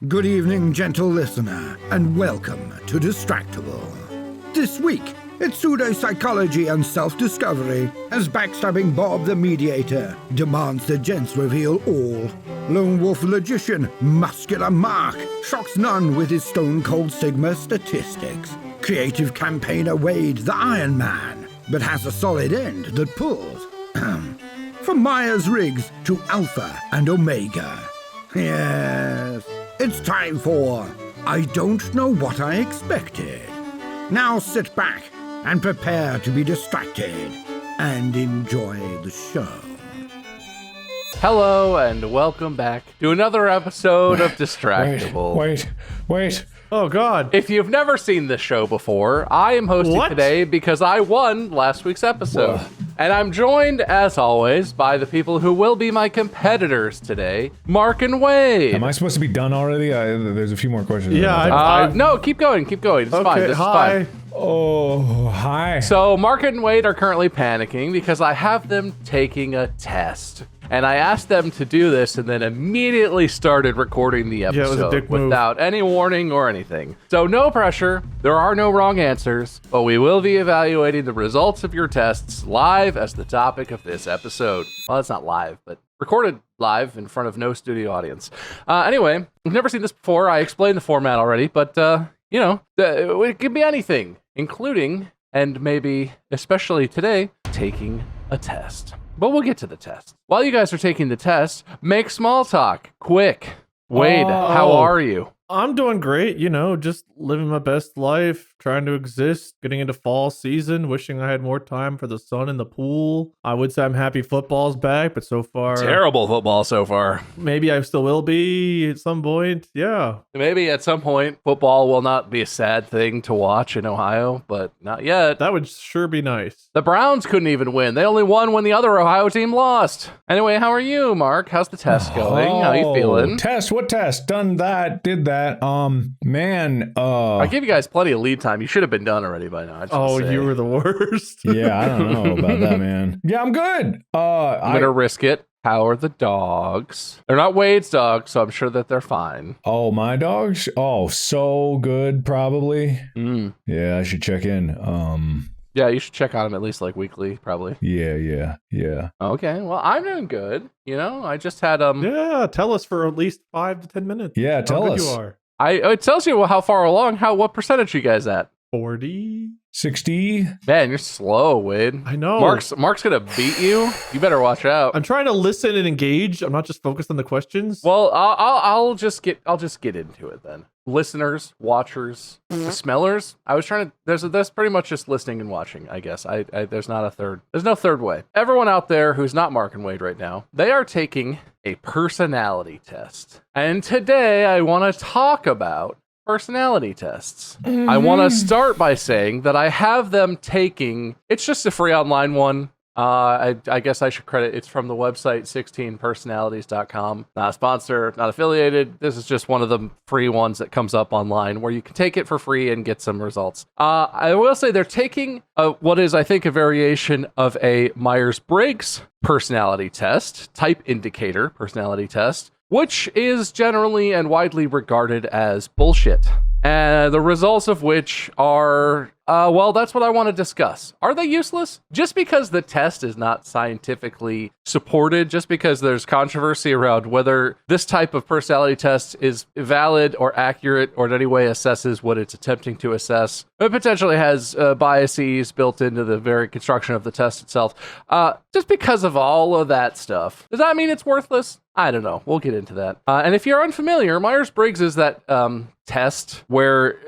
Good evening, gentle listener, and welcome to Distractible. This week, it's pseudo-psychology and self-discovery as backstabbing Bob the Mediator demands the gents reveal all. Lone wolf logician Muscular Mark shocks none with his stone-cold Sigma statistics. Creative campaigner Wade the Iron Man, but has a solid end that pulls. From Myers-Riggs to Alpha and Omega. Yes, it's time for I Don't Know What I Expected. Now sit back and prepare to be distracted and enjoy the show. Hello and welcome back to another episode of Distractible. Wait. Oh, God. If you've never seen this show before, I am hosting today because I won last week's episode. Whoa. And I'm joined, as always, by the people who will be my competitors today, Mark and Wade. Am I supposed to be done already? There's a few more questions. Yeah. No, keep going. It's fine. This is fine. Oh, hi. So Mark and Wade are currently panicking because I have them taking a test. And I asked them to do this and then immediately started recording the episode it was a dick move. Without any warning or anything. So no pressure. There are no wrong answers, but we will be evaluating the results of your tests live as the topic of this episode. Well, it's not live, but recorded live in front of no studio audience. Anyway, we've never seen this before. I explained the format already, but it could be anything, including, and maybe especially today, taking a test. But we'll get to the test. While you guys are taking the test, make small talk. Quick. Wade, how are you? I'm doing great, just living my best life, trying to exist, getting into fall season, wishing I had more time for the sun and the pool. I would say I'm happy football's back, but so far... Terrible football so far. Maybe I still will be at some point, yeah. Maybe at some point, football will not be a sad thing to watch in Ohio, but not yet. That would sure be nice. The Browns couldn't even win. They only won when the other Ohio team lost. Anyway, how are you, Mark? How's the test going? How you feeling? What test? Done that, did that. I gave you guys plenty of lead time. You should have been done already by now. You were the worst. Yeah, I don't know about that, man. Yeah, I'm good. I'm going to risk it. How are the dogs? They're not Wade's dogs, so I'm sure that they're fine. Oh, my dogs? Oh, so good, probably. Yeah, I should check in. Yeah, you should check on them at least like weekly, probably. Yeah. Okay, well, I'm doing good. I just had Yeah, tell us for at least 5 to 10 minutes. Yeah, tell us. How good you are. It tells you how far along. What percentage you guys at? 40, 60. Man, you're slow, Wade. I know. Mark's gonna beat you. You better watch out. I'm trying to listen and engage. I'm not just focused on the questions. Well, I'll just get into it then. Listeners, watchers, smellers. I was trying to. That's pretty much just listening and watching. I guess. There's not a third. There's no third way. Everyone out there who's not Mark and Wade right now, they are taking a personality test, and today I want to talk about personality tests. I want to start by saying that I have them taking. It's just a free online one. I guess I should credit it's from the website 16personalities.com. Not a sponsor, not affiliated. This is just one of the free ones that comes up online where you can take it for free and get some results. I will say they're taking what is, I think, a variation of a Myers-Briggs personality test, type indicator personality test, which is generally and widely regarded as bullshit. And the results of which are, that's what I want to discuss. Are they useless? Just because the test is not scientifically supported, just because there's controversy around whether this type of personality test is valid or accurate or in any way assesses what it's attempting to assess, it potentially has biases built into the very construction of the test itself. Just because of all of that stuff, does that mean it's worthless? I don't know. We'll get into that. And if you're unfamiliar, Myers-Briggs is that test where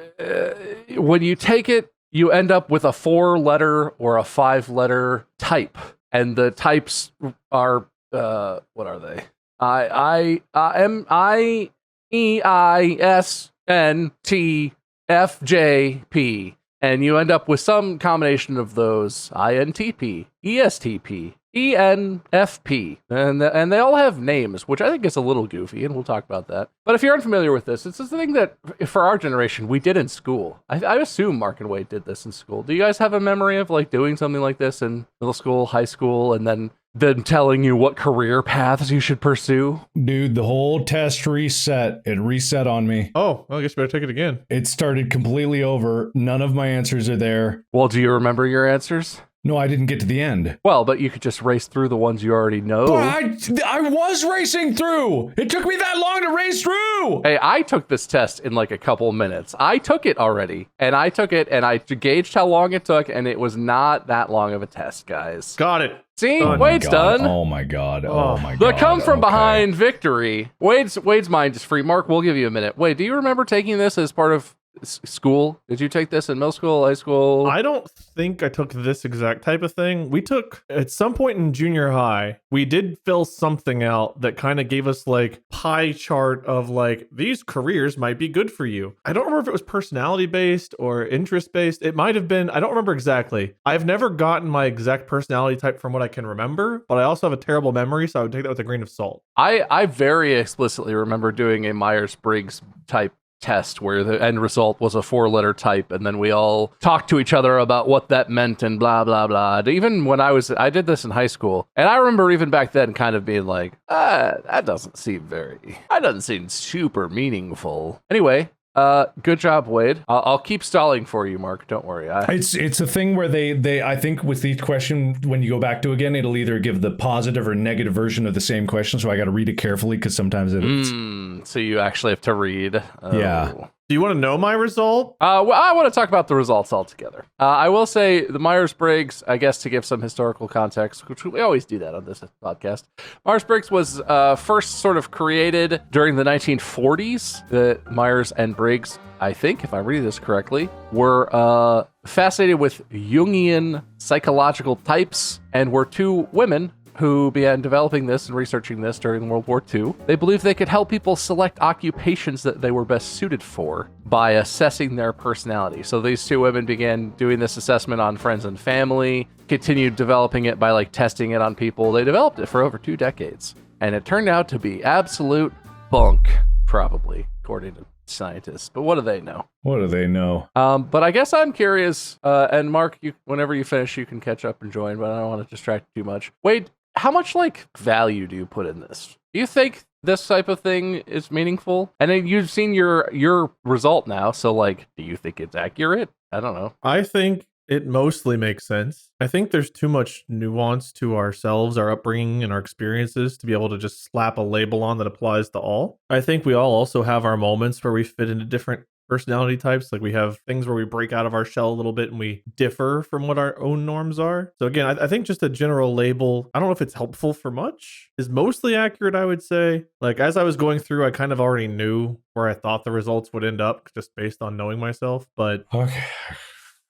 when you take it, you end up with a 4-letter or a 5-letter type. And the types are, what are they? IMEISNTFJP. And you end up with some combination of those INTP, ESTP, ENFP, and they all have names, which I think is a little goofy, and we'll talk about that. But if you're unfamiliar with this, it's the thing that, for our generation, we did in school. I assume Mark and Wade did this in school. Do you guys have a memory of doing something like this in middle school, high school, and then them telling you what career paths you should pursue? Dude, the whole test reset. It reset on me. Oh, well, I guess you better take it again. It started completely over. None of my answers are there. Well, do you remember your answers? No, I didn't get to the end. Well, but you could just race through the ones you already know. But I was racing through. It took me that long to race through. Hey, I took this test in like a couple minutes. I took it already, and I gauged how long it took, and it was not that long of a test, guys. Got it. See, Oh my Wade's done. Oh my god. Oh my god. The come from Okay. behind victory. Wade's mind is free. Mark, we'll give you a minute. Wade, do you remember taking this as part of school? Did you take this in middle school, high school? I don't think I took this exact type of thing. We took, at some point in junior high, we did fill something out that kind of gave us like pie chart of like, these careers might be good for you. I don't remember if it was personality based or interest based. It might have been, I don't remember exactly. I've never gotten my exact personality type from what I can remember, but I also have a terrible memory, so I would take that with a grain of salt. I very explicitly remember doing a Myers-Briggs type test where the end result was a 4-letter type, and then we all talked to each other about what that meant and blah blah blah. Even when I did this in high school, and I remember even back then kind of being like, that doesn't seem super meaningful. Anyway, good job, Wade. I'll keep stalling for you, Mark. Don't worry. It's a thing where they I think with each question, when you go back to again, it'll either give the positive or negative version of the same question. So I got to read it carefully because sometimes it's. So you actually have to read. Yeah. Do you want to know my result? Well, I want to talk about the results altogether. I will say the Myers-Briggs, I guess to give some historical context, which we always do that on this podcast. Myers-Briggs was first sort of created during the 1940s. The Myers and Briggs, I think, if I read this correctly, were fascinated with Jungian psychological types and were two women who began developing this and researching this during World War II. They believed they could help people select occupations that they were best suited for by assessing their personality. So these two women began doing this assessment on friends and family, continued developing it by like testing it on people. They developed it for over 2 decades, and it turned out to be absolute bunk, probably, according to scientists. But what do they know? What do they know? But I guess I'm curious, and Mark, whenever you finish, you can catch up and join, but I don't want to distract you too much. Wade, how much like value do you put in this? Do you think this type of thing is meaningful? And then you've seen your result now, so like, do you think it's accurate? I don't know. I think it mostly makes sense. I think there's too much nuance to ourselves, our upbringing, and our experiences to be able to just slap a label on that applies to all. I think we all also have our moments where we fit into different personality types. Like we have things where we break out of our shell a little bit and we differ from what our own norms are. So again, I think just a general label, I don't know if it's helpful for much, is mostly accurate, I would say. Like as I was going through, I kind of already knew where I thought the results would end up just based on knowing myself. But Okay.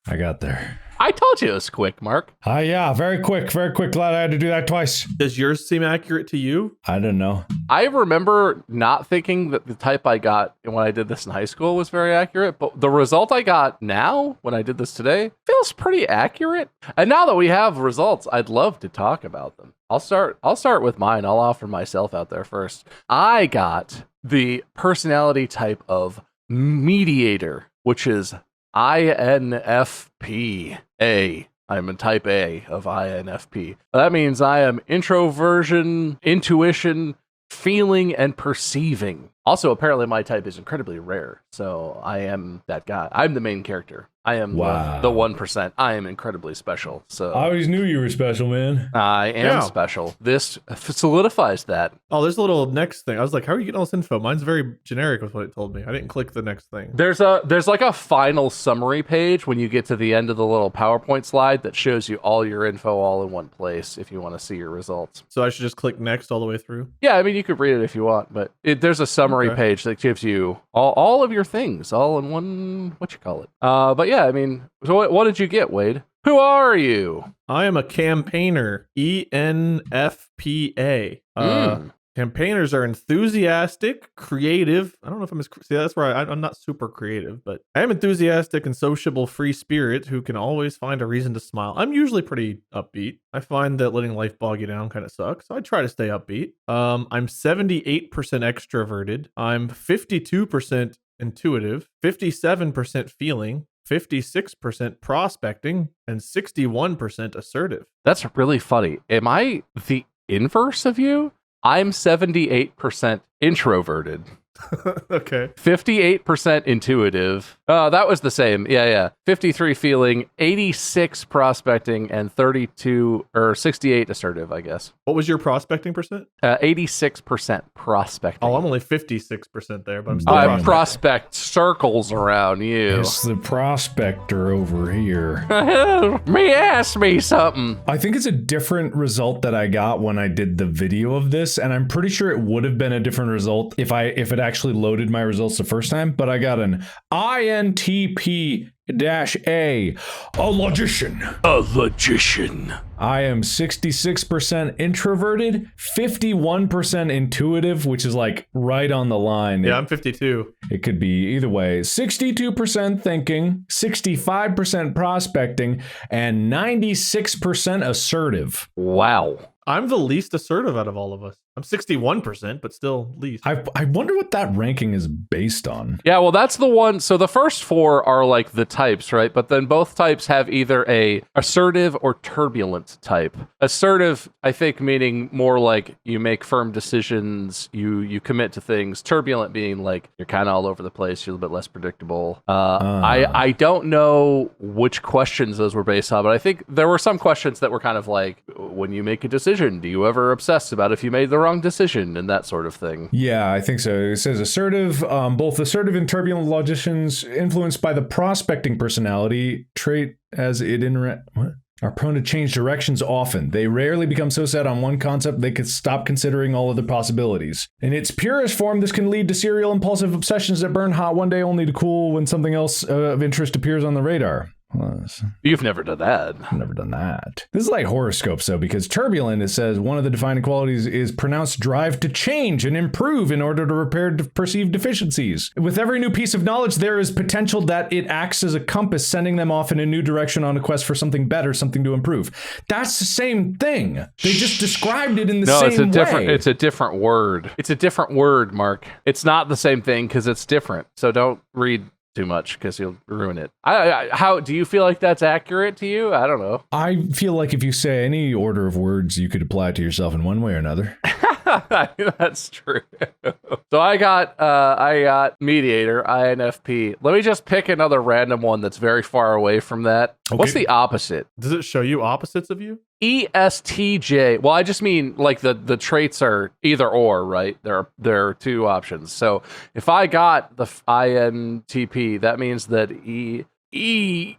I got there. I told you it was quick, Mark. Yeah, very quick, very quick. Glad I had to do that twice. does yours seem accurate to you? I don't know. I remember not thinking that the type I got when I did this in high school was very accurate, but the result I got now, when I did this today, feels pretty accurate. And now that we have results, I'd love to talk about them. I'll start with mine. I'll offer myself out there first. I got the personality type of mediator, which is INFP. I'm a type A of INFP. That means I am introversion, intuition, feeling, and perceiving. Also, apparently my type is incredibly rare, so I am that guy. I'm the main character. I am the 1%. I am incredibly special. So I always knew you were special, man. I am special. This solidifies that. Oh, there's a little next thing. I was like, how are you getting all this info? Mine's very generic with what it told me. I didn't click the next thing. There's like a final summary page when you get to the end of the little PowerPoint slide that shows you all your info all in one place if you want to see your results. So I should just click next all the way through? Yeah, I mean, you could read it if you want, but there's a summary page that gives you all of your things all in one, but yeah, I mean, so what did you get, Wade? Who are you? I am a campaigner, ENFPA. Campaigners are enthusiastic, creative. I don't know if see, that's where I'm not super creative, but I am enthusiastic and sociable, free spirit who can always find a reason to smile. I'm usually pretty upbeat. I find that letting life bog you down kind of sucks, so I try to stay upbeat. I'm 78% extroverted. I'm 52% intuitive, 57% feeling, 56% prospecting, and 61% assertive. That's really funny. Am I the inverse of you? I'm 78% introverted. Okay. 58% intuitive. Oh, that was the same. Yeah. 53 feeling, 86 prospecting, and 32 or 68 assertive, I guess. What was your prospecting percent? 86% prospecting. Oh, I'm only 56% there, but I'm still I prospecting. prospect circles around you. It's the prospector over here. Ask me something. I think it's a different result that I got when I did the video of this, and I'm pretty sure it would have been a different result if it actually loaded my results the first time, but I got an INTP-A, a logician. A logician. I am 66% introverted, 51% intuitive, which is like right on the line. Yeah, I'm 52. It could be either way. 62% thinking, 65% prospecting, and 96% assertive. Wow. I'm the least assertive out of all of us. I'm 61%, but still least. I wonder what that ranking is based on. Yeah, well, that's the one. So the first four are like the types, right? But then both types have either a assertive or turbulent type. Assertive, I think, meaning more like you make firm decisions, you commit to things. Turbulent being like you're kind of all over the place, you're a little bit less predictable. I don't know which questions those were based on, but I think there were some questions that were kind of like, when you make a decision, do you ever obsess about if you made the wrong decision and that sort of thing? Yeah, I think so. It says assertive, both assertive and turbulent logicians influenced by the prospecting personality trait as it are prone to change directions often. They rarely become so set on one concept they could stop considering all other possibilities. In its purest form, this can lead to serial impulsive obsessions that burn hot one day only to cool when something else of interest appears on the radar. You've never done that. I've never done that. This is like horoscopes, though, because turbulent, it says, one of the defining qualities is pronounced drive to change and improve in order to repair perceived deficiencies. With every new piece of knowledge, there is potential that it acts as a compass, sending them off in a new direction on a quest for something better, something to improve. That's the same thing. They just described it in the same way. It's a different word. It's a different word, Mark. It's not the same thing because it's different. So don't read too much because you'll ruin it. How do you feel like that's accurate to you? I don't know. I feel like if you say any order of words, you could apply it to yourself in one way or another. That's true. So I got mediator, INFP. Let me just pick another random one that's very far away from that. Okay. What's the opposite? Does it show you opposites of you? ESTJ. Well, I just mean like the traits are either or, right? There are two options. So if I got the INTP, that means that ESFJ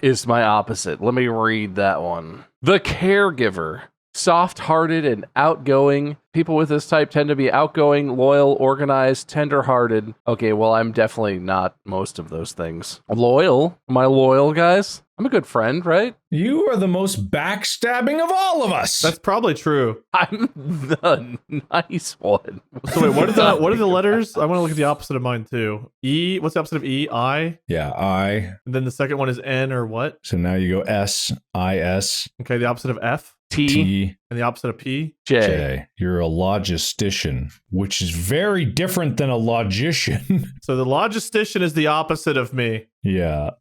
is my opposite. Let me read that one. The caregiver. Soft-hearted and outgoing. People with this type tend to be outgoing, loyal, organized, tender-hearted. Okay, well, I'm definitely not most of those things. Loyal? Am I loyal, guys? I'm a good friend, right? You are the most backstabbing of all of us. That's probably true. I'm the nice one. So wait, what are the letters? I want to look at the opposite of mine too. E, what's the opposite of E? I? Yeah, I. And then the second one is N or what? So now you go S, I-S. Okay, the opposite of F? T. And the opposite of P? J. You're a logistician, which is very different than a logician. So the logistician is the opposite of me. Yeah.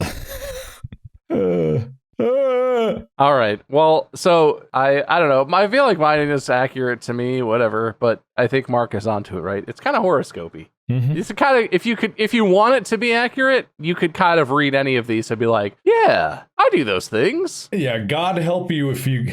All right. Well, so I don't know. I feel like mine is accurate to me, whatever, but I think Mark is onto it, right? It's kind of horoscopy. Mm-hmm. It's kind of, if you want it to be accurate, you could kind of read any of these and be like, yeah, I do those things. Yeah, God help you if you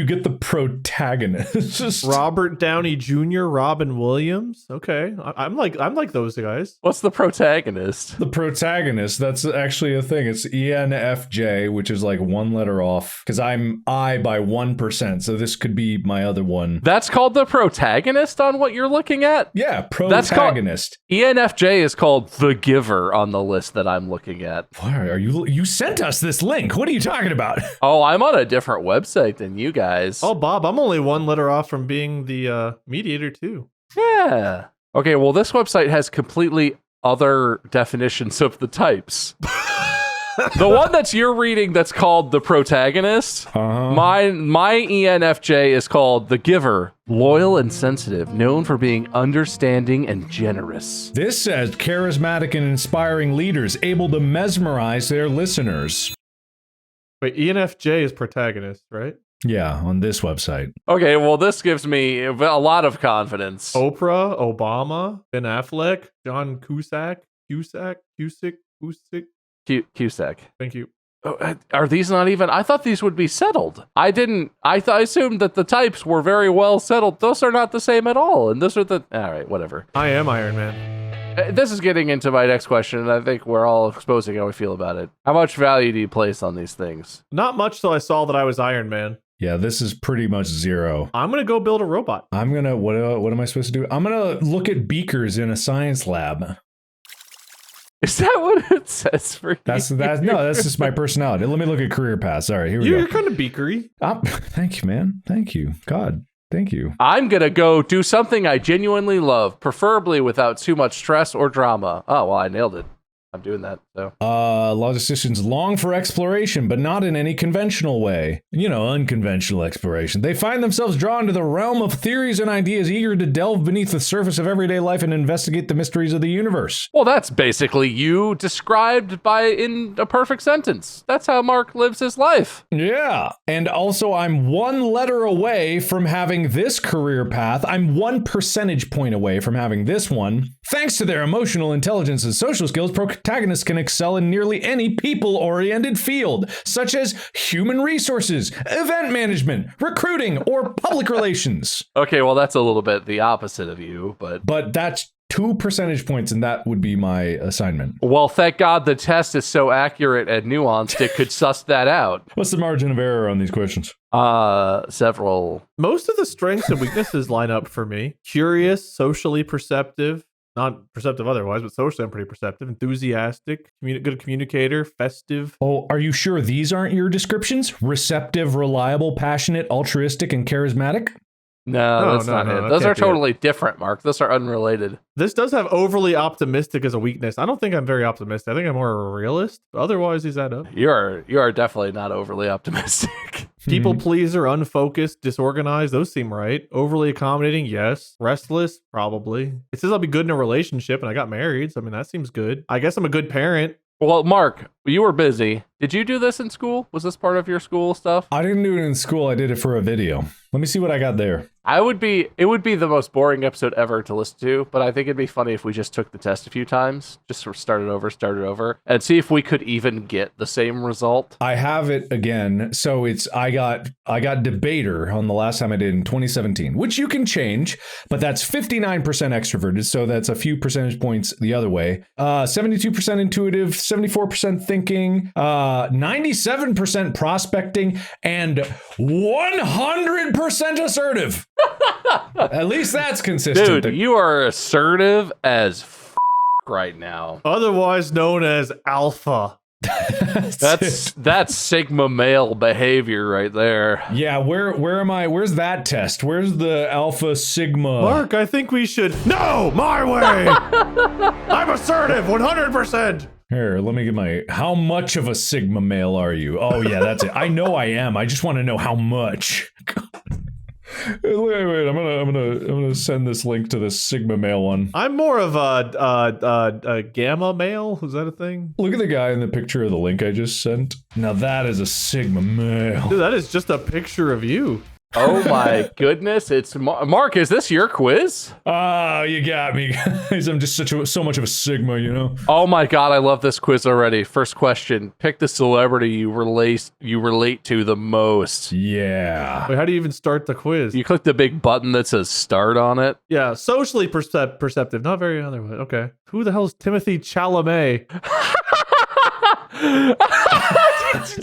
get the protagonist. Robert Downey Jr., Robin Williams. Okay, I'm like those guys. What's the protagonist? The protagonist. That's actually a thing. It's ENFJ, which is like one letter off because I'm I by 1%. So this could be my other one. That's called the protagonist on what you're looking at? Yeah, protagonist. ENFJ is called the giver on the list that I'm looking at. Why are you sent us this link? What are you talking about? Oh, I'm on a different website than you guys. Oh, Bob, I'm only one letter off from being the mediator too. Yeah. Okay, well, this website has completely other definitions of the types. The one that's you're reading that's called The Protagonist. My ENFJ is called The Giver. Loyal and sensitive, known for being understanding and generous. This says charismatic and inspiring leaders, able to mesmerize their listeners. Wait, ENFJ is protagonist, right? Yeah, on this website. Okay, well, this gives me a lot of confidence. Oprah, Obama, Ben Affleck, John Cusack. Cusack. Thank you. Oh, are these not even? I thought these would be settled. I assumed that the types were very well settled. Those are not the same at all. And those are the. All right, whatever. I am Iron Man. This is getting into my next question, and I think we're all exposing how we feel about it. How much value do you place on these things? Not much till I saw that I was Iron Man. Yeah, this is pretty much 0. I'm going to go build a robot. I'm going to, what am I supposed to do? I'm going to look at beakers in a science lab. Is that what it says for you? That's just my personality. Let me look at career paths. All right, here we go. You're kind of beakery. Thank you, man. Thank you. God, thank you. I'm going to go do something I genuinely love, preferably without too much stress or drama. Oh, well, I nailed it. I'm doing that, so. Logisticians long for exploration, but not in any conventional way. Unconventional exploration. They find themselves drawn to the realm of theories and ideas, eager to delve beneath the surface of everyday life and investigate the mysteries of the universe. Well, that's basically you described in a perfect sentence. That's how Mark lives his life. Yeah. And also, I'm 1 letter away from having this career path. I'm 1 percentage point away from having this one. Thanks to their emotional intelligence and social skills, protagonists can excel in nearly any people-oriented field, such as human resources, event management, recruiting, or public relations. Okay, well, that's a little bit the opposite of you, but... But that's 2 percentage points, and that would be my assignment. Well, thank God the test is so accurate and nuanced, it could suss that out. What's the margin of error on these questions? Several. Most of the strengths and weaknesses line up for me. Curious, socially perceptive. Not perceptive otherwise, but socially I'm pretty perceptive. Enthusiastic, good communicator, festive. Oh, are you sure these aren't your descriptions? Receptive, reliable, passionate, altruistic, and charismatic? No, that's not it. Those are totally different, Mark. Those are unrelated. This does have overly optimistic as a weakness. I don't think I'm very optimistic. I think I'm more a realist. But otherwise, these add up. You are definitely not overly optimistic. People pleaser, unfocused, disorganized. Those seem right. Overly accommodating, yes. Restless, probably. It says I'll be good in a relationship, and I got married. So I mean, that seems good. I guess I'm a good parent. Well, Mark, you were busy. Did you do this in school? Was this part of your school stuff? I didn't do it in school. I did it for a video. Let me see what I got there. It would be the most boring episode ever to listen to, but I think it'd be funny if we just took the test a few times, just sort of started over, and see if we could even get the same result. I have it again. So I got debater on the last time I did in 2017, which you can change, but that's 59% extroverted. So that's a few percentage points the other way. 72% intuitive, 74% thinking, 97% prospecting, and 100% assertive. At least that's consistent. Dude, you are assertive as right now. Otherwise known as alpha. That's Sigma male behavior right there. Yeah, where am I? Where's that test? Where's the Alpha Sigma? Mark, I think we should. No, my way. I'm assertive, 100%. Here, let me get how much of a Sigma male are you? Oh yeah, that's it. I know I am. I just want to know how much. Wait, I'm gonna send this link to this Sigma male one. I'm more of a gamma male. Is that a thing? Look at the guy in the picture of the link I just sent. Now that is a Sigma male. Dude, that is just a picture of you. Oh my goodness, it's Mark, is this your quiz? Oh, you got me, guys. I'm just so much of a Sigma, you know? Oh my god, I love this quiz already. First question, pick the celebrity you relate to the most. Yeah. Wait, how do you even start the quiz? You click the big button that says start on it. Yeah, socially perceptive, not very otherwise. Okay. Who the hell is Timothy Chalamet? You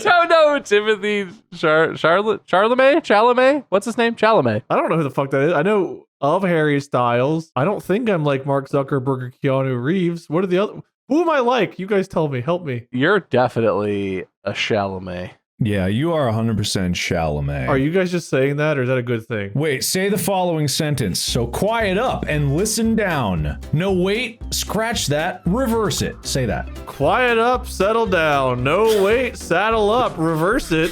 don't know Timothy Chalamet? What's his name? Chalamet. I don't know who the fuck that is. I know of Harry Styles. I don't think I'm like Mark Zuckerberg or Keanu Reeves. What are the other? Who am I like? You guys tell me. Help me. You're definitely a Chalamet. Yeah, you are 100% Chalamet. Are you guys just saying that, or is that a good thing? Wait, say the following sentence. So quiet up and listen down. No, wait, scratch that, reverse it. Say that. Quiet up, settle down. No, wait, saddle up, reverse it.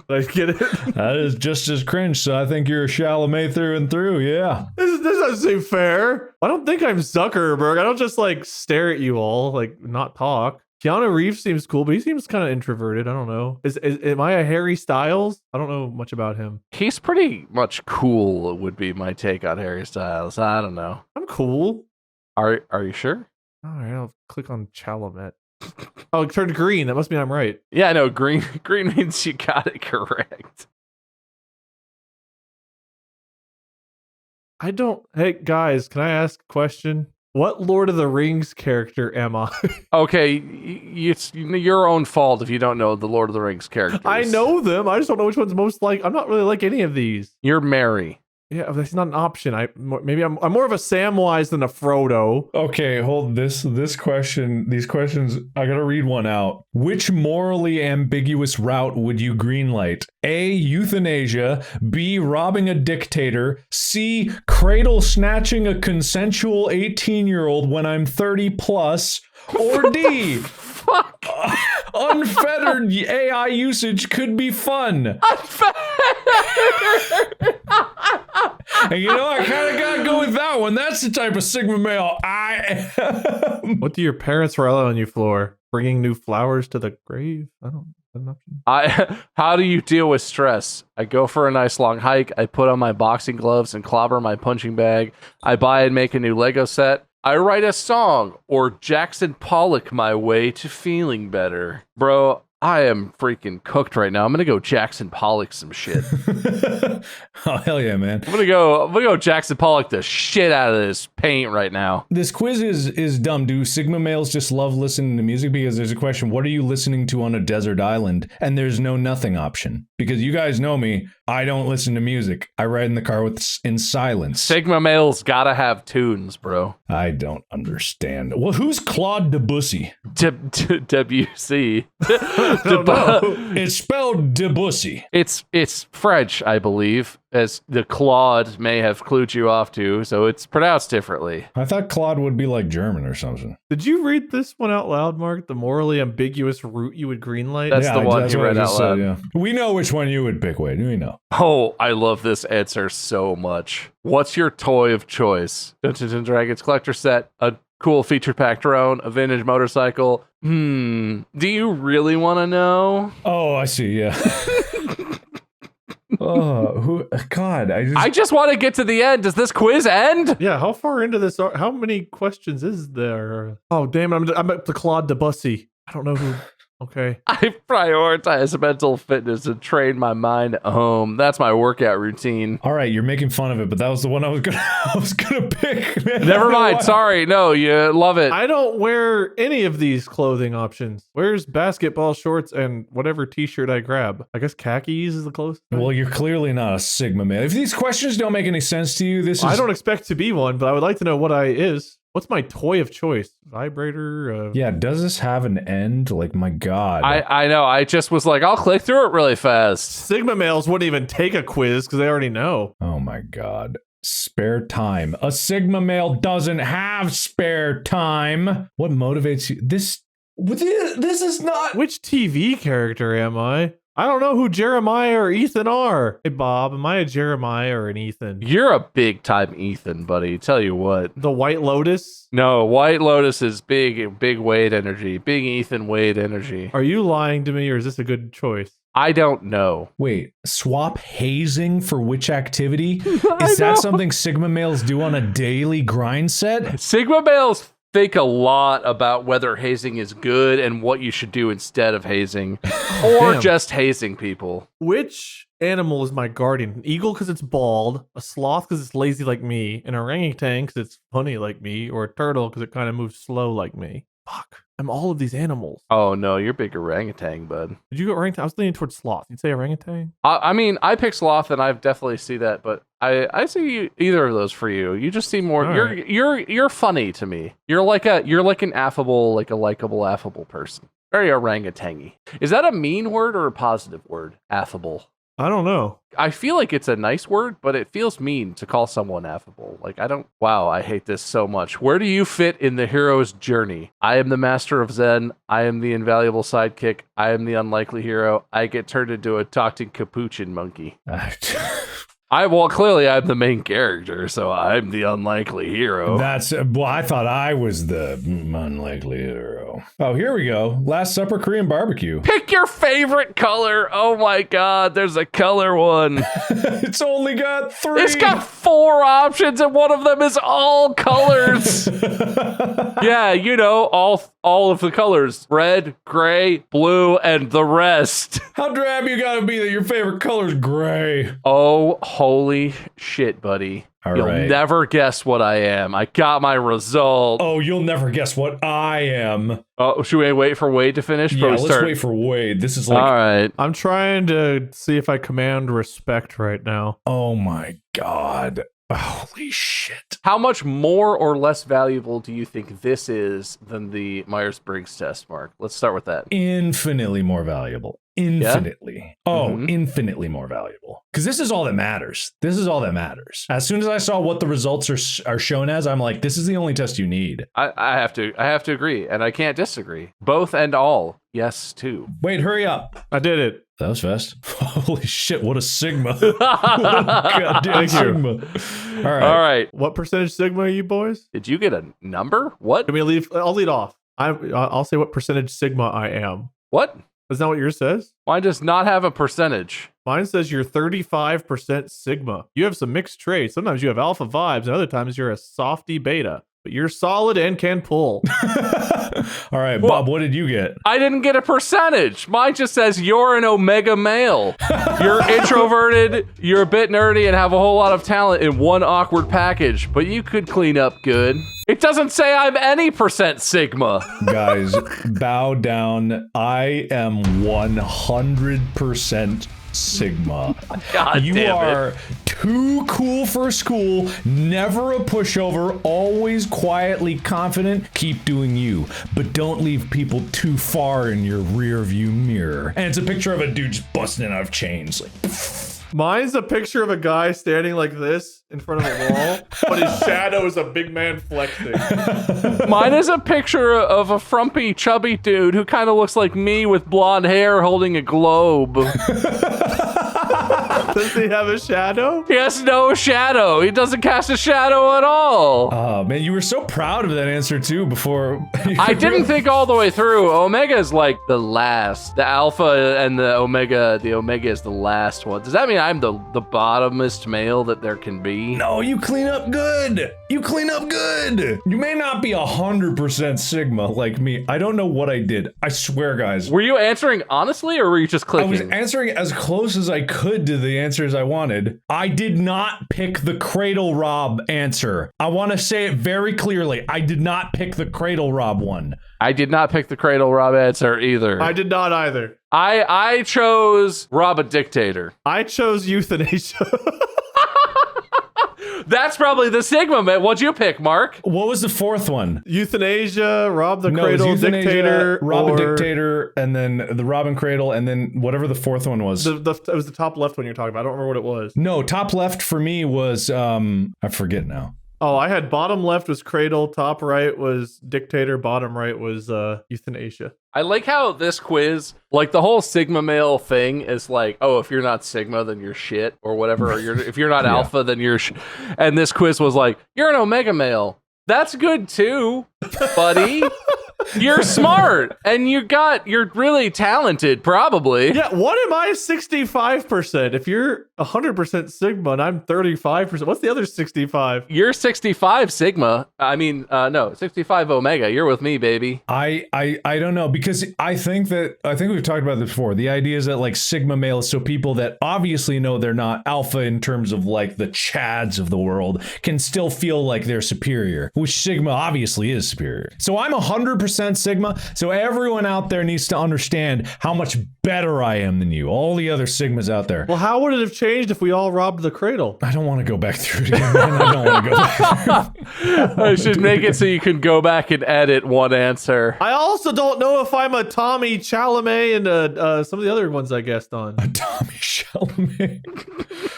Did I get it? That is just as cringe, so I think you're a Chalamet through and through, yeah. This doesn't seem fair. I don't think I'm Zuckerberg. I don't just like stare at you all, like not talk. Keanu Reeves seems cool, but he seems kind of introverted. I don't know. Am I a Harry Styles? I don't know much about him. He's pretty much cool, would be my take on Harry Styles. I don't know. I'm cool. Are you sure? All right, I'll click on Chalamet. Oh, it turned green. That must mean I'm right. Yeah, I know. Green means you got it correct. I don't. Hey, guys, can I ask a question? What Lord of the Rings character am I? Okay, it's your own fault if you don't know the Lord of the Rings characters. I know them. I just don't know which one's most like. I'm not really like any of these. You're Mary. Yeah, that's not an option. Maybe I'm more of a Samwise than a Frodo. Okay, hold this question. These questions, I gotta read one out. Which morally ambiguous route would you greenlight? A, euthanasia. B, robbing a dictator. C, cradle snatching a consensual 18-year-old when I'm 30 plus. Or D, Fuck. unfettered AI usage could be fun. And you know, I kind of gotta go with that one. That's the type of Sigma male I am. What do your parents rely on you for? Bringing new flowers to the grave? I don't. How do you deal with stress? I go for a nice long hike. I put on my boxing gloves and clobber my punching bag. I buy and make a new Lego set. I write a song or Jackson Pollock my way to feeling better. Bro, I am freaking cooked right now. I'm gonna go Jackson Pollock some shit. Oh, hell yeah, man. I'm gonna go Jackson Pollock the shit out of this paint right now. This quiz is dumb. Do Sigma males just love listening to music? Because there's a question, what are you listening to on a desert island? And there's no nothing option. Because you guys know me, I don't listen to music. I ride in the car in silence. Sigma males gotta have tunes, bro. I don't understand. Well, who's Claude Debussy? WC. It's spelled Debussy. It's French, I believe, as the Claude may have clued you off to, so it's pronounced differently. I thought Claude would be like German or something. Did you read this one out loud, Mark? The morally ambiguous route you would greenlight? That's the one you what read I out just loud. said, yeah. We know which one you would pick, Wade. We know. Oh, I love this answer so much. What's your toy of choice? Dungeons and Dragons collector set, a cool feature pack drone, a vintage motorcycle. Do you really want to know? Oh, I see, yeah. Oh, God, I just want to get to the end. Does this quiz end? Yeah, how far into this how many questions is there? Oh, damn it, I'm up to Claude Debussy. I don't know who. Okay. I prioritize mental fitness and train my mind at home. That's my workout routine. All right, you're making fun of it, but that was the one I was gonna pick. Man. Never mind. Sorry. No, you love it. I don't wear any of these clothing options. Where's basketball shorts and whatever t-shirt I grab? I guess khakis is the closest. Well, you're clearly not a Sigma man. If these questions don't make any sense to you, I don't expect to be one, but I would like to know what I is. What's my toy of choice? Vibrator? Yeah, does this have an end? Like, my God. I know. I just was like, I'll click through it really fast. Sigma males wouldn't even take a quiz because they already know. Oh my God. Spare time. A Sigma male doesn't have spare time. What motivates you? This is not... Which TV character am I? I don't know who Jeremiah or Ethan are. Hey, Bob, am I a Jeremiah or an Ethan? You're a big time Ethan, buddy. Tell you what. The White Lotus? No, White Lotus is big Wade energy. Big Ethan Wade energy. Are you lying to me, or is this a good choice? I don't know. Wait, swap hazing for which activity? Is that something Sigma males do on a daily grind set? Sigma males think a lot about whether hazing is good and what you should do instead of hazing, or just hazing people. Which animal is my guardian? An eagle because it's bald, a sloth because it's lazy like me, an orangutan because it's funny like me, or a turtle because it kind of moves slow like me. Fuck. I'm all of these animals. Oh no, you're big orangutan, bud. Did you go orangutan? I was leaning towards sloth. You'd say orangutan? I mean, I pick sloth, and I definitely see that, but I see either of those for you. You just seem more. You're funny to me. You're like an affable, like a likable, affable person. Very orangutan-y. Is that a mean word or a positive word? Affable. I don't know. I feel like it's a nice word, but it feels mean to call someone affable. Like, wow, I hate this so much. Where do you fit in the hero's journey? I am the master of Zen. I am the invaluable sidekick. I am the unlikely hero. I get turned into a talking capuchin monkey. Clearly I'm the main character, so I'm the unlikely hero. I thought I was the unlikely hero. Oh, here we go. Last Supper Korean barbecue. Pick your favorite color. Oh my God, there's a color one. It's only got 3. It's got 4 options, and one of them is all colors. Yeah, all of the colors: red, gray, blue, and the rest. How drab you gotta be that your favorite color's gray? Oh, holy shit, buddy. You'll never guess what I am. I got my result. Oh, you'll never guess what I am. Oh, should we wait for Wade to finish? Yeah, let's wait for Wade. This is like... All right. I'm trying to see if I command respect right now. Oh my God. Holy shit. How much more or less valuable do you think this is than the Myers-Briggs test, Mark? Let's start with that. Infinitely more valuable. Infinitely. Yeah? Oh, infinitely more valuable. Because this is all that matters. This is all that matters. As soon as I saw what the results are shown as, I'm like, this is the only test you need. I have to agree, and I can't disagree. Both and all. Yes, too. Wait, hurry up. I did it. That was fast. Holy shit, what a sigma. What a goddamn sigma. All right. What percentage sigma are you boys? Did you get a number? What? I'll lead off. I'll say what percentage sigma I am. What? Is that what yours says? Mine does not have a percentage. Mine says you're 35% sigma. You have some mixed traits. Sometimes you have alpha vibes, and other times you're a softy beta. But you're solid and can pull. All right, Bob, what did you get? I didn't get a percentage. Mine just says you're an omega male. You're introverted, you're a bit nerdy, and have a whole lot of talent in one awkward package, but you could clean up good. It doesn't say I'm any percent sigma. Guys, bow down. I am 100% sigma. God you damn are it. Too cool for school, never a pushover, always quietly confident. Keep doing you, but don't leave people too far in your rear view mirror. And it's a picture of a dude just busting out of chains. Like, mine's a picture of a guy standing like this in front of a wall, but his shadow is a big man flexing. Mine is a picture of a frumpy, chubby dude who kind of looks like me with blonde hair holding a globe. Does he have a shadow? He has no shadow. He doesn't cast a shadow at all. Oh, man, you were so proud of that answer, too, before... I didn't think all the way through. Omega is like the last. The alpha and the omega is the last one. Does that mean I'm the bottomest male that there can be? No, you clean up good. You clean up good. You may not be 100% sigma like me. I don't know what I did. I swear, guys. Were you answering honestly, or were you just clicking? I was answering as close as I could to the answers I wanted. I did not pick the Cradle Rob answer. I want to say it very clearly. I did not pick the Cradle Rob one. I did not pick the Cradle Rob answer either. I did not either. I chose Rob a Dictator. I chose euthanasia. That's probably the sigma, man. What'd you pick, Mark? What was the fourth one? Euthanasia, Rob the Cradle, Dictator, Rob a Dictator, and then the Robin Cradle, and then whatever the fourth one was. It was the top left one you're talking about. I don't remember what it was. No, top left for me was, I forget now. Oh, I had bottom left was Cradle, top right was Dictator, bottom right was Euthanasia. I like how this quiz, like the whole Sigma male thing is like, oh, if you're not Sigma, then you're shit or whatever. Or if you're not Alpha, then you're and this quiz was like, you're an Omega male. That's good too, buddy. You're smart and you're really talented, probably. Yeah, what am I 65%? If you're 100% Sigma and I'm 35%, what's the other 65? You're 65 Sigma. I mean, no, 65 Omega. You're with me, baby. I don't know, because I think we've talked about this before. The idea is that like Sigma male is so people that obviously know they're not Alpha in terms of like the Chads of the world can still feel like they're superior, which Sigma obviously is superior. So I'm 100% 100% Sigma. So everyone out there needs to understand how much better I am than you. All the other Sigmas out there. Well, how would it have changed if we all robbed the cradle? I don't want to go back through it again, man. I don't want to go back. I should make it so you can go back and edit one answer. I also don't know if I'm a Tommy Chalamet and some of the other ones I guessed on. Tommy Chalamet.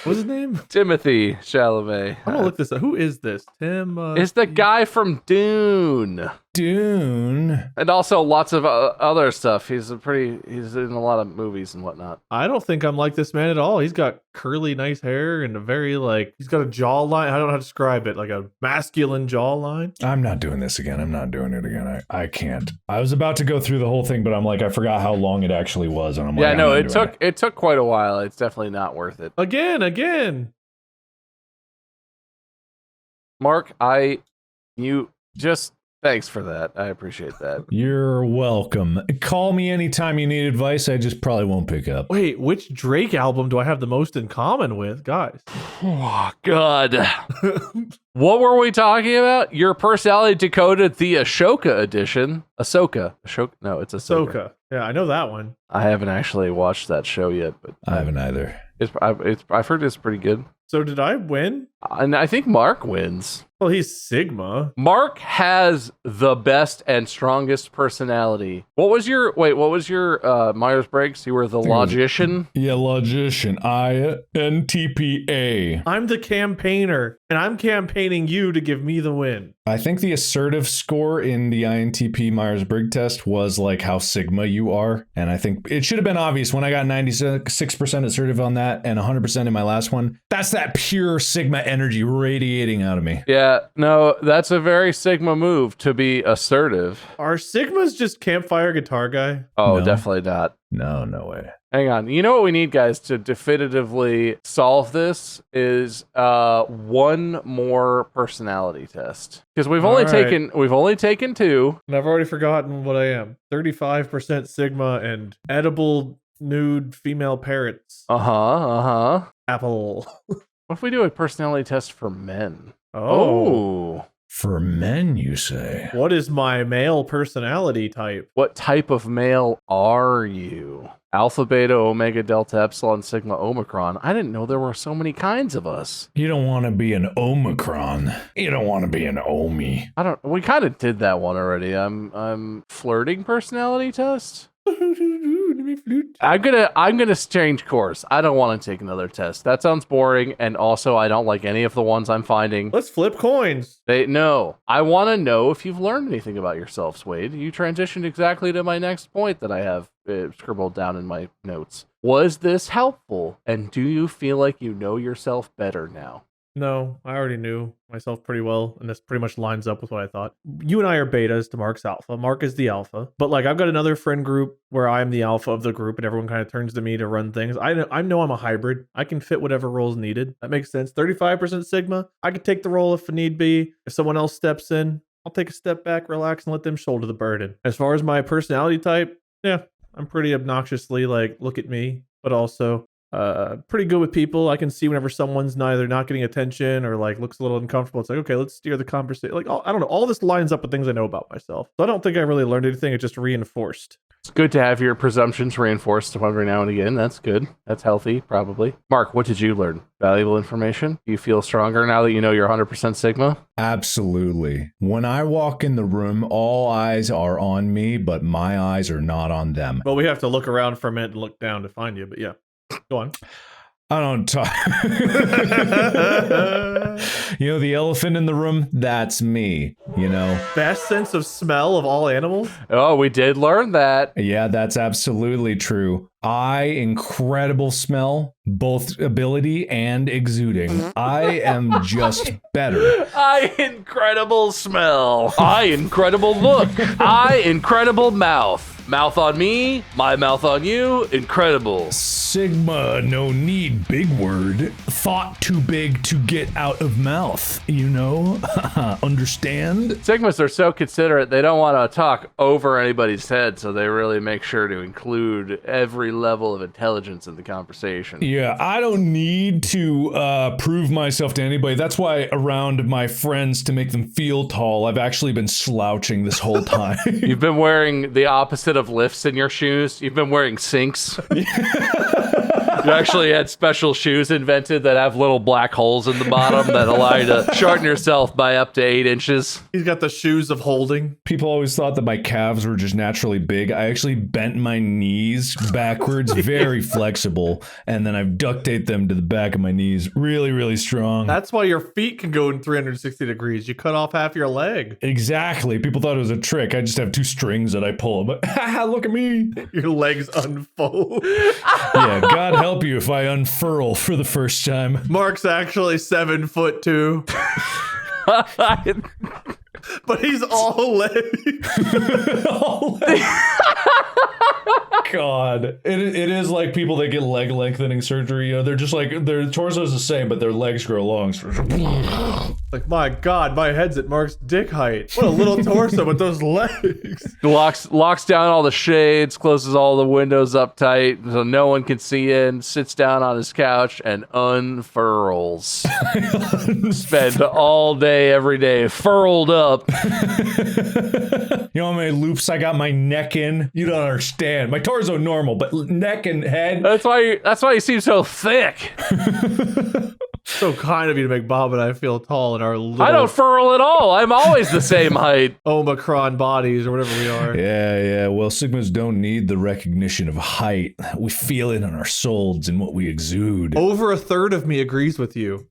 What's his name? Timothy Chalamet. I'm gonna look this up. Who is this? Tim? It's the guy from Dune. Dune. And also lots of other stuff. He's in a lot of movies and whatnot. I don't think I'm like this man at all. He's got curly, nice hair and a very he's got a jawline. I don't know how to describe it. Like a masculine jawline. I'm not doing this again. I'm not doing it again. I can't. I was about to go through the whole thing, but I'm like, I forgot how long it actually was. And I'm like, no, it took quite a while. It's definitely not worth it. Again. Mark, thanks for that. I appreciate that. You're welcome. Call me anytime you need advice. I just probably won't pick up. Wait, which Drake album do I have the most in common with, guys? Oh, God. What were we talking about? Your personality decoded the Ashoka edition. Ahsoka. No, it's Ahsoka. Yeah, I know that one. I haven't actually watched that show yet, but I haven't either. I've heard it's pretty good. So did I win? And I think Mark wins. Well, he's Sigma. Mark has the best and strongest personality. What was your Myers-Briggs? You were the logician? Yeah, logician. INTPA. I'm the campaigner, and I'm campaigning you to give me the win. I think the assertive score in the INTP Myers-Briggs test was like how Sigma you are. And I think it should have been obvious when I got 96% assertive on that and 100% in my last one. That's that pure Sigma energy radiating out of me. Yeah, no, that's a very Sigma move to be assertive. Are Sigmas just campfire guitar guy? Oh, No. definitely not. No way. Hang on. You know what we need, guys, to definitively solve this is one more personality test. Because we've only taken two. And I've already forgotten what I am. 35% Sigma and edible nude female parrots. Apple. What if we do a personality test for men? Oh. For men, you say? What is my male personality type? What type of male are you? Alpha, beta, omega, delta, epsilon, sigma, omicron. I didn't know there were so many kinds of us. You don't want to be an Omicron. You don't want to be an Omi. We kind of did that one already. I'm flirting personality test. I'm gonna change course. I don't want to take another test. That sounds boring, and also I don't like any of the ones I'm finding. Let's flip coins. No. I want to know if you've learned anything about yourself, Wade. You transitioned exactly to my next point that I have scribbled down in my notes. Was this helpful? And do you feel like you know yourself better now? No, I already knew myself pretty well, and this pretty much lines up with what I thought. You and I are betas to Mark's alpha. Mark is the alpha. But I've got another friend group where I'm the alpha of the group, and everyone kind of turns to me to run things. I know I'm a hybrid. I can fit whatever role's needed. That makes sense. 35% Sigma. I could take the role if need be. If someone else steps in, I'll take a step back, relax, and let them shoulder the burden. As far as my personality type, yeah, I'm pretty obnoxiously look at me, but also pretty good with people. I can see whenever someone's neither not getting attention or looks a little uncomfortable. It's okay, let's steer the conversation. I don't know. All this lines up with things I know about myself. So I don't think I really learned anything. It just reinforced. It's good to have your presumptions reinforced every now and again. That's good. That's healthy, probably. Mark, what did you learn? Valuable information? Do you feel stronger now that you know you're 100% Sigma? Absolutely. When I walk in the room, all eyes are on me, but my eyes are not on them. Well, we have to look around for a minute and look down to find you, but yeah. Go on. I don't talk. The elephant in the room, that's me, Best sense of smell of all animals? Oh, we did learn that. Yeah, that's absolutely true. Incredible smell, both ability and exuding. I am just better. Incredible smell. Incredible look. Incredible mouth. Mouth on me, my mouth on you, incredible. Sigma, no need, big word. Thought too big to get out of mouth, you know? Understand? Sigmas are so considerate, they don't want to talk over anybody's head, so they really make sure to include every level of intelligence in the conversation. Yeah, I don't need to prove myself to anybody. That's why around my friends, to make them feel tall, I've actually been slouching this whole time. You've been wearing the opposite of lifts in your shoes. You've been wearing sinks. You actually had special shoes invented that have little black holes in the bottom that allow you to shorten yourself by up to 8 inches. He's got the shoes of holding. People always thought that my calves were just naturally big. I actually bent my knees backwards, very flexible, and then I've duct taped them to the back of my knees. Really, really strong. That's why your feet can go in 360 degrees. You cut off half your leg. Exactly. People thought it was a trick. I just have 2 strings that I pull. But look at me. Your legs unfold. Yeah, God help you if I unfurl for the first time. Mark's actually 7'2", but he's all legs. All legs. God, it is like people that get leg lengthening surgery. You know, they're just like their torso's the same, but their legs grow long. Like, my God, my head's at Mark's dick height. What a little torso with those legs. Locks down all the shades, closes all the windows up tight so no one can see in, sits down on his couch and unfurls. Spend all day, every day, furled up. You know how many loops I got my neck in? You don't understand. My torso normal, but neck and head. That's why you seem so thick. So kind of you to make Bob and I feel tall in our little I don't furl at all. I'm always the same height. Omicron bodies or whatever we are. Yeah. Well, Sigmas don't need the recognition of height. We feel it in our souls and what we exude. Over a third of me agrees with you.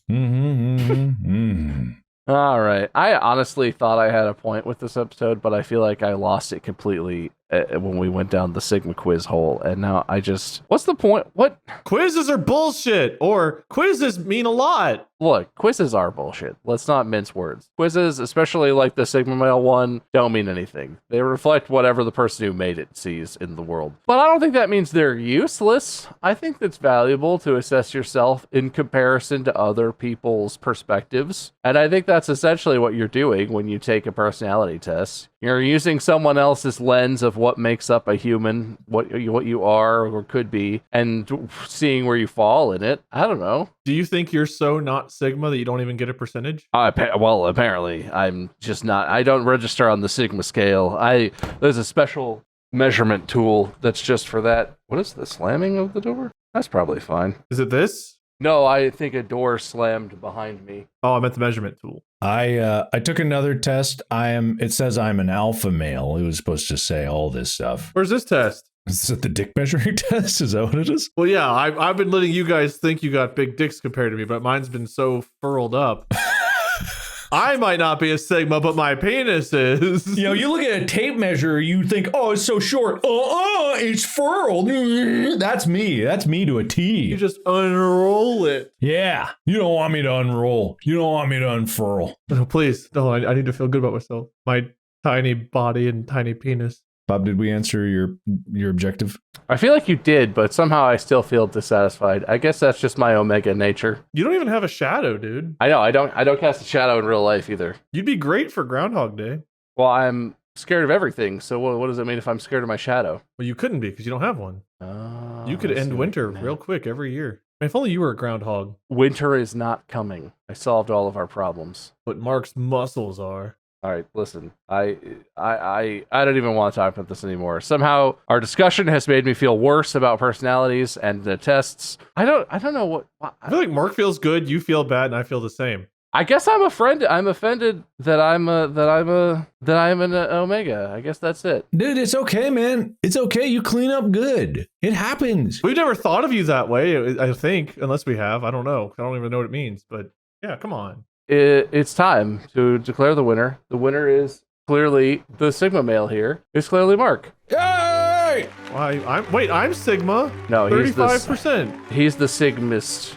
All right. I honestly thought I had a point with this episode, but I feel like I lost it completely when we went down the Sigma quiz hole. And now what's the point? What? Quizzes are bullshit, or quizzes mean a lot. Look, quizzes are bullshit. Let's not mince words. Quizzes, especially like the Sigma Male one, don't mean anything. They reflect whatever the person who made it sees in the world. But I don't think that means they're useless. I think it's valuable to assess yourself in comparison to other people's perspectives. And I think that's essentially what you're doing when you take a personality test. You're using someone else's lens of what makes up a human, what you are or could be, and seeing where you fall in it. I don't know. Do you think you're so not Sigma that you don't even get a percentage? Well, apparently. I'm just not. I don't register on the Sigma scale. There's a special measurement tool that's just for that. What is the slamming of the door? That's probably fine. Is it this? No, I think a door slammed behind me. Oh, I meant the measurement tool. I took another test. It says I'm an alpha male. It was supposed to say all this stuff. Where's this test? Is it the dick measuring test? Is that what it is? Well, yeah, I've been letting you guys think you got big dicks compared to me, but mine's been so furled up. I might not be a Sigma, but my penis is. You know, you look at a tape measure, you think, oh, it's so short. It's furled. That's me. That's me to a T. You just unroll it. Yeah. You don't want me to unroll. You don't want me to unfurl. No, please. No, I need to feel good about myself. My tiny body and tiny penis. Bob, did we answer your objective? I feel like you did, but somehow I still feel dissatisfied. I guess that's just my Omega nature. You don't even have a shadow, dude. I know. I don't cast a shadow in real life either. You'd be great for Groundhog Day. Well, I'm scared of everything. So what does it mean if I'm scared of my shadow? Well, you couldn't be because you don't have one. Oh, You could end winter real quick every year. If only you were a groundhog. Winter is not coming. I solved all of our problems. But Mark's muscles are. All right, listen. I don't even want to talk about this anymore. Somehow our discussion has made me feel worse about personalities and the tests. I don't know what. I feel like Mark feels good, you feel bad, and I feel the same. I guess I'm offended that I'm an Omega. I guess that's it. Dude, it's okay, man. It's okay. You clean up good. It happens. We've never thought of you that way, I think, unless we have. I don't know. I don't even know what it means, but yeah, come on. It's time to declare the winner. The winner is clearly the Sigma male here. It's clearly Mark. Yay! Why? I'm Sigma. No, 35%. He's the Sigmist.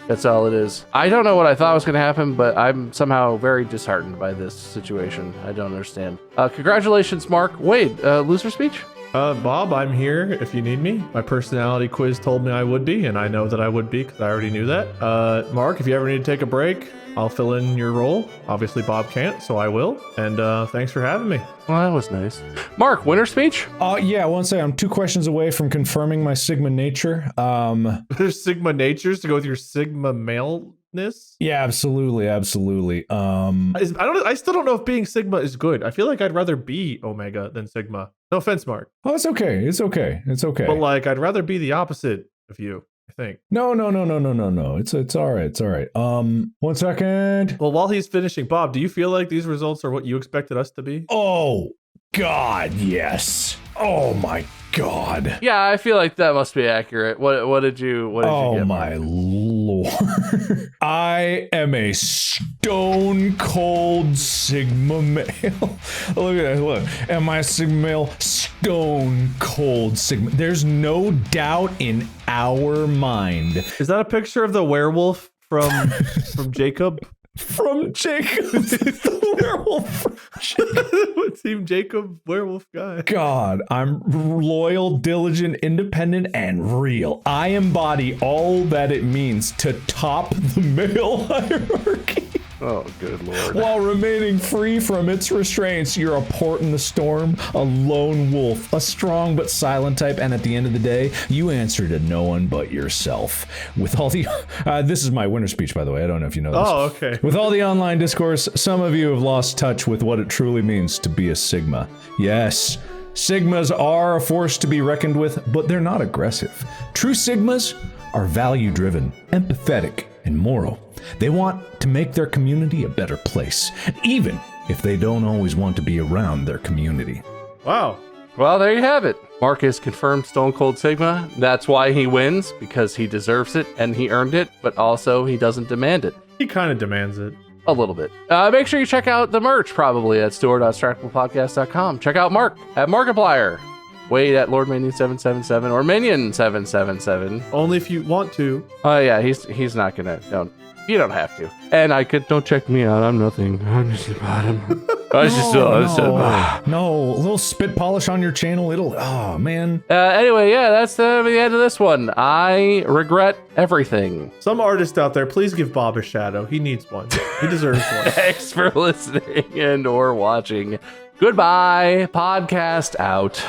That's all it is. I don't know what I thought was going to happen, but I'm somehow very disheartened by this situation. I don't understand. Congratulations, Mark. Wade, loser speech? Bob, I'm here if you need me. My personality quiz told me I would be, and I know that I would be because I already knew that. Mark, if you ever need to take a break, I'll fill in your role. Obviously, Bob can't, so I will. And thanks for having me. Well, that was nice. Mark, winner speech? Yeah, I want to say I'm 2 questions away from confirming my Sigma nature. There's Sigma natures to go with your Sigma maleness. Yeah, absolutely. I still don't know if being Sigma is good. I feel like I'd rather be Omega than Sigma. No offense, Mark. Oh, it's okay. It's okay. But like, I'd rather be the opposite of you, I think. No. It's all right. It's all right. 1 second. Well, while he's finishing, Bob, do you feel like these results are what you expected us to be? Oh, God, yes. Oh, my God. Yeah, I feel like that must be accurate. What did you get? Oh, my Lord. I am a stone cold Sigma male. Look at that. Look. Am I a Sigma male? Stone cold Sigma. There's no doubt in our mind. Is that a picture of the werewolf from Jacob? From Jacob, the werewolf. Team Jacob, werewolf guy. God, I'm loyal, diligent, independent, and real. I embody all that it means to top the male hierarchy. Oh, good Lord. While remaining free from its restraints, you're a port in the storm, a lone wolf, a strong but silent type, and at the end of the day, you answer to no one but yourself. With all the... this is my winter speech, by the way. I don't know if you know this. Oh, okay. With all the online discourse, some of you have lost touch with what it truly means to be a Sigma. Yes, Sigmas are a force to be reckoned with, but they're not aggressive. True Sigmas are value-driven, empathetic, and moral. They want to make their community a better place, even if they don't always want to be around their community. Wow. Well, there you have it. Mark is confirmed Stone Cold Sigma. That's why he wins, because he deserves it and he earned it, but also he doesn't demand it. He kind of demands it. A little bit. Make sure you check out the merch, probably at store.distractablepodcast.com. Check out Mark at Markiplier. Wade at LordMinion777 or Minion777. Only if you want to. Oh, yeah, he's not gonna. You don't have to. And don't check me out. I'm nothing. I'm just a bottom. No, a little spit polish on your channel. Oh, man. Anyway, yeah, that's the end of this one. I regret everything. Some artist out there, please give Bob a shadow. He needs one. He deserves one. Thanks for listening and or watching. Goodbye. Podcast out.